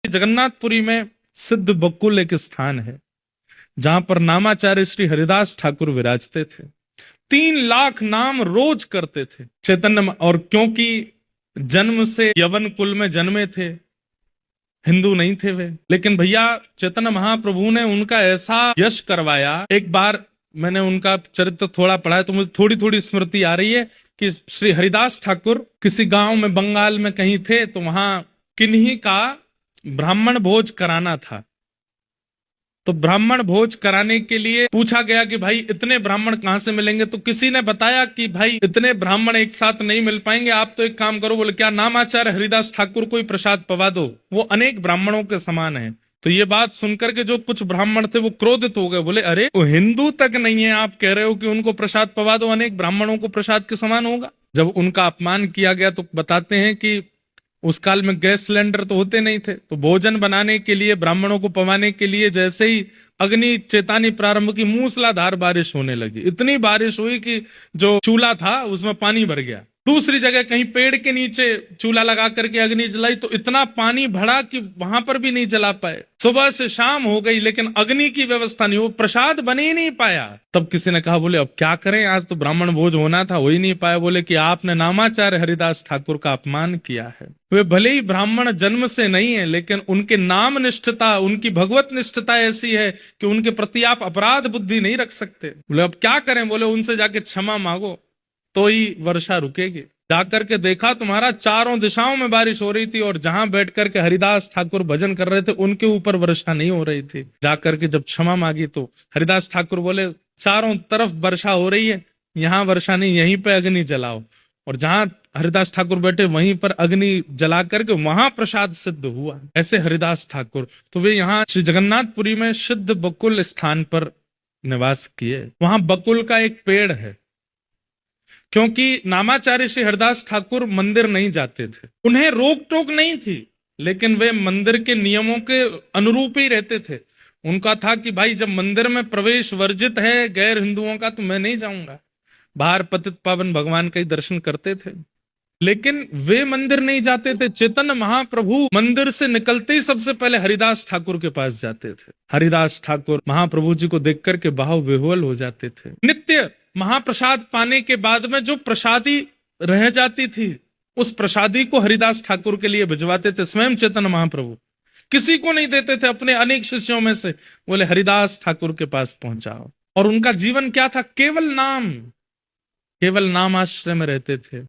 जगन्नाथपुरी में सिद्ध बकुल एक स्थान है जहां पर नामाचार्य श्री हरिदास ठाकुर विराजते थे। 3 लाख नाम रोज करते थे चैतन्य, और क्योंकि जन्म से यवन कुल में जन्मे थे, हिंदू नहीं थे वे, लेकिन भैया चैतन्य महाप्रभु ने उनका ऐसा यश करवाया। एक बार मैंने उनका चरित्र थोड़ा पढ़ा है तो मुझे थोड़ी थोड़ी स्मृति आ रही है कि श्री हरिदास ठाकुर किसी गांव में बंगाल में कहीं थे, तो वहां किन्हीं का ब्राह्मण भोज कराना था। तो ब्राह्मण भोज कराने के लिए पूछा गया कि भाई इतने ब्राह्मण कहां से मिलेंगे, तो किसी ने बताया कि भाई इतने ब्राह्मण एक साथ नहीं मिल पाएंगे, आप तो एक काम करो, बोले क्या, नामाचार्य हरिदास ठाकुर को ही प्रसाद पवा दो, वो अनेक ब्राह्मणों के समान है। तो ये बात सुनकर के जो कुछ ब्राह्मण थे वो क्रोधित हो गए, बोले अरे वो हिंदू तक नहीं है, आप कह रहे हो कि उनको प्रसाद पवा दो, अनेक ब्राह्मणों को प्रसाद के समान होगा। जब उनका अपमान किया गया तो बताते हैं कि उस काल में गैस सिलेंडर तो होते नहीं थे, तो भोजन बनाने के लिए, ब्राह्मणों को पवाने के लिए जैसे ही अग्नि चेतानी प्रारंभ की, मूसलाधार बारिश होने लगी। इतनी बारिश हुई कि जो चूल्हा था उसमें पानी भर गया। दूसरी जगह कहीं पेड़ के नीचे चूल्हा लगा करके अग्नि जलाई तो इतना पानी भरा कि वहां पर भी नहीं जला पाए। सुबह से शाम हो गई लेकिन अग्नि की व्यवस्था नहीं, वो प्रसाद बन ही नहीं पाया। तब किसी ने कहा, बोले अब क्या करें, आज तो ब्राह्मण भोज होना था, हो ही नहीं पाया। बोले कि आपने नामाचार्य हरिदास ठाकुर का अपमान किया है। वे भले ही ब्राह्मण जन्म से नहीं है, लेकिन उनके नाम निष्ठता, उनकी भगवत निष्ठता ऐसी है कि उनके प्रति आप अपराध बुद्धि नहीं रख सकते। बोले अब क्या करें, बोले उनसे जाके क्षमा मांगो तो ही वर्षा रुकेगी। जाकर के देखा, तुम्हारा चारों दिशाओं में बारिश हो रही थी और जहां बैठ करके हरिदास ठाकुर भजन कर रहे थे उनके ऊपर वर्षा नहीं हो रही थी। जाकर के जब क्षमा मांगी तो हरिदास ठाकुर बोले, चारों तरफ वर्षा हो रही है, यहाँ वर्षा नहीं, यहीं पे अग्नि जलाओ। और जहां हरिदास ठाकुर बैठे वहीं पर अग्नि जला करके वहां प्रसाद सिद्ध हुआ। ऐसे हरिदास ठाकुर, तो वे यहाँ श्री जगन्नाथपुरी में सिद्ध बकुल स्थान पर निवास किए। वहां बकुल का एक पेड़ है, क्योंकि नामाचार्य श्री हरिदास ठाकुर मंदिर नहीं जाते थे, उन्हें रोक टोक नहीं थी, लेकिन वे मंदिर के नियमों के अनुरूप ही रहते थे। उनका था कि भाई जब मंदिर में प्रवेश वर्जित है गैर हिंदुओं का तो मैं नहीं जाऊंगा, बाहर पतित पावन भगवान का ही दर्शन करते थे। लेकिन वे मंदिर नहीं जाते थे। चैतन्य महाप्रभु मंदिर से निकलते ही सबसे पहले हरिदास ठाकुर के पास जाते थे। हरिदास ठाकुर महाप्रभु जी को देख करके भाव विह्वल हो जाते थे। नित्य महाप्रसाद पाने के बाद में जो प्रसादी रह जाती थी उस प्रसादी को हरिदास ठाकुर के लिए भिजवाते थे स्वयं चैतन्य महाप्रभु, किसी को नहीं देते थे। अपने अनेक शिष्यों में से बोले हरिदास ठाकुर के पास पहुंचाओ। और उनका जीवन क्या था, केवल नाम, केवल नाम आश्रय में रहते थे।